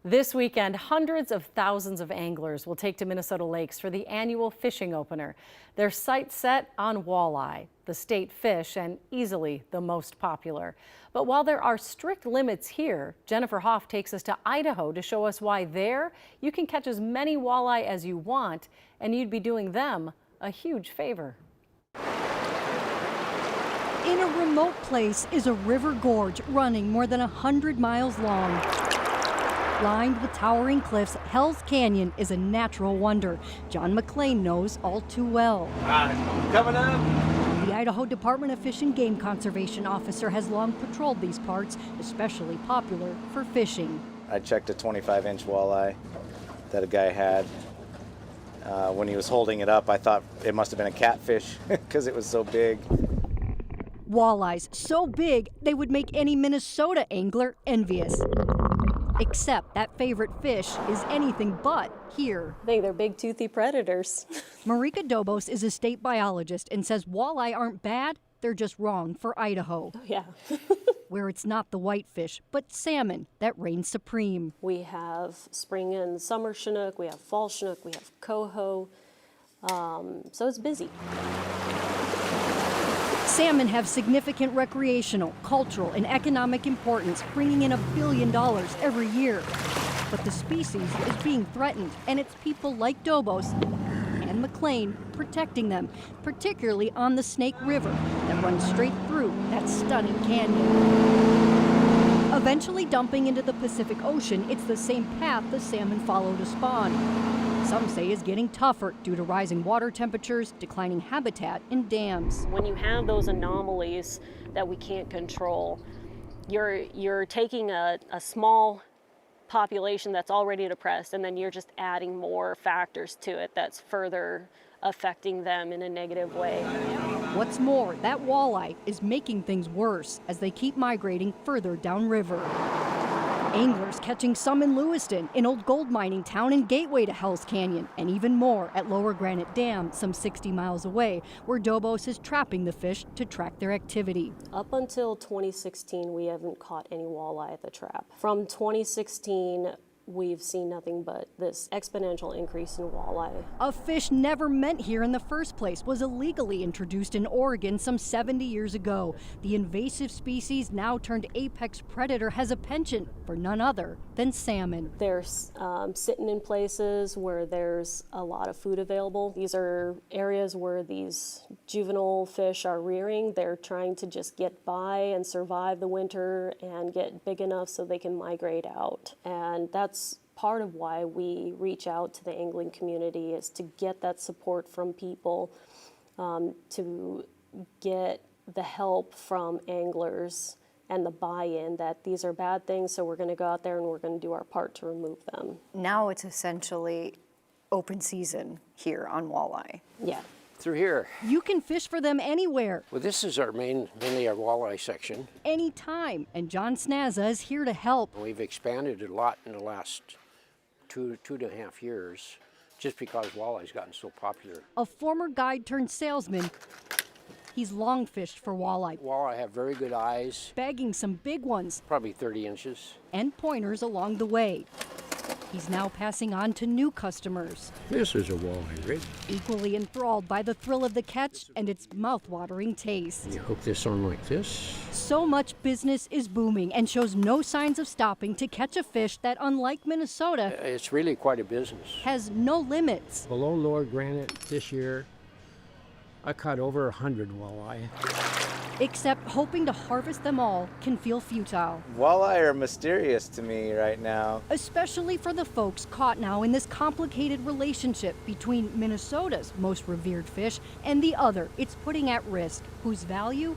This weekend, hundreds of thousands of anglers will take to Minnesota lakes for the annual fishing opener. Their sights set on walleye, the state fish and easily the most popular. But while there are strict limits here, Jennifer Hoff takes us to Idaho to show us why there you can catch as many walleye as you want, and you'd be doing them a huge favor. In a remote place is a river gorge running more than 100 miles long. Lined with towering cliffs, Hell's Canyon is a natural wonder. John McLean knows all too well. Coming up. The Idaho Department of Fish and Game Conservation officer has long patrolled these parts, especially popular for fishing. I checked a 25-inch walleye that a guy had. When he was holding it up, I thought it must have been a catfish because it was so big. Walleyes so big they would make any Minnesota angler envious. Except that favorite fish is anything but here. I think they're big toothy predators. Marika Dobos is a state biologist and says walleye aren't bad, they're just wrong for Idaho. Oh, yeah. Where it's not the whitefish, but salmon that reigns supreme. We have spring and summer Chinook, we have fall Chinook, we have coho, so it's busy. Salmon have significant recreational, cultural, and economic importance, bringing in $1 billion every year. But the species is being threatened, and it's people like Dobos and McLean protecting them, particularly on the Snake River that runs straight through that stunning canyon. Eventually dumping into the Pacific Ocean, it's the same path the salmon follow to spawn. Some say is getting tougher due to rising water temperatures, declining habitat, and dams. When you have those anomalies that we can't control, you're taking a small population that's already depressed, and then you're just adding more factors to it that's further affecting them in a negative way. What's more, that walleye is making things worse as they keep migrating further downriver. Anglers catching some in Lewiston, an old gold mining town and gateway to Hell's Canyon, and even more at Lower Granite Dam, some 60 miles away, where Dobos is trapping the fish to track their activity. Up until 2016, we haven't caught any walleye at the trap. From 2016, we've seen nothing but this exponential increase in walleye. A fish never meant here in the first place was illegally introduced in Oregon some 70 years ago. The invasive species, now turned apex predator, has a penchant for none other than salmon. They're sitting in places where there's a lot of food available. These are areas where these juvenile fish are rearing. They're trying to just get by and survive the winter and get big enough so they can migrate out. And that's part of why we reach out to the angling community, is to get that support from people, to get the help from anglers and the buy-in that these are bad things, so we're going to go out there and we're going to do our part to remove them. Now it's essentially open season here on walleye. Yeah. Through here. You can fish for them anywhere. Well, this is our mainly our walleye section. Anytime, and John Snazza is here to help. We've expanded a lot in the last two and a half years, just because walleye's gotten so popular. A former guide turned salesman, he's long fished for walleye. Walleye have very good eyes. Bagging some big ones. Probably 30 inches. And pointers along the way. He's now passing on to new customers. This is a walleye rig. Equally enthralled by the thrill of the catch and its mouth-watering taste. You hook this on like this. So much business is booming and shows no signs of stopping to catch a fish that, unlike Minnesota, It's really quite a business. has no limits. Below Lower Granite this year, I caught over 100 walleye. Except hoping to harvest them all can feel futile. Walleye are mysterious to me right now. Especially for the folks caught now in this complicated relationship between Minnesota's most revered fish and the other it's putting at risk, whose value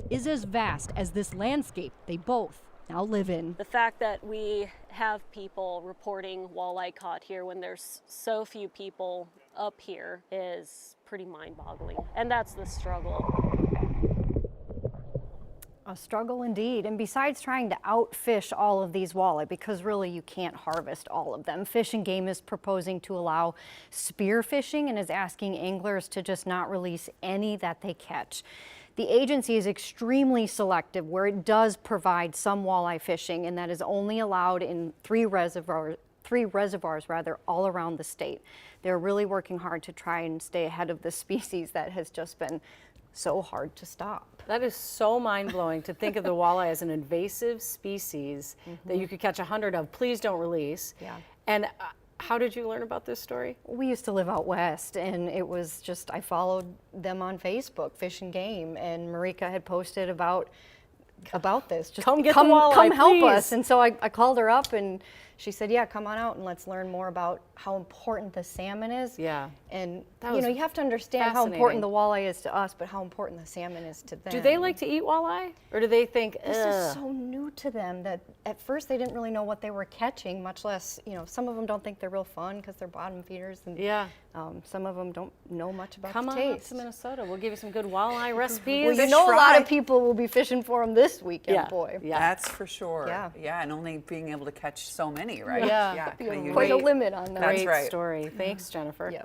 is as vast as this landscape they both now live in. The fact that we have people reporting walleye caught here when there's so few people up here is pretty mind-boggling, and that's the struggle. A struggle indeed. And besides trying to outfish all of these walleye, because really you can't harvest all of them, Fish and Game is proposing to allow spear fishing and is asking anglers to just not release any that they catch. The agency is extremely selective where it does provide some walleye fishing, and that is only allowed in three reservoirs all around the state. They're really working hard to try and stay ahead of this species that has just been so hard to stop. That is so mind-blowing to think of the walleye as an invasive species that you could catch 100 of. Please don't release. Yeah. And how did you learn about this story? We used to live out west, and it was just, I followed them on Facebook, Fish and Game, and Marika had posted about this. Just Come get the walleye, come help please. us. And so I called her up, and she said, yeah, come on out and let's learn more about how important the salmon is. Yeah. And That you was know, you have to understand how fascinating. important the walleye is to us, but how important the salmon is to them. Do they like to eat walleye? Or do they think, This is ugh? so new to them that at first they didn't really know what they were catching, much less, you know, some of them don't think they're real fun because they're bottom feeders. And Yeah. some of them don't know much about Come the on taste. up to Minnesota. We'll give you some good walleye recipes. Well, you know, a lot of people will be fishing for them this weekend, Yeah. boy. Yeah. That's for sure. Yeah. And only being able to catch so many, right? Yeah. Yeah. Be kinda quite a unique. limit on that. That's Great right. story. Thanks, Jennifer. Yeah.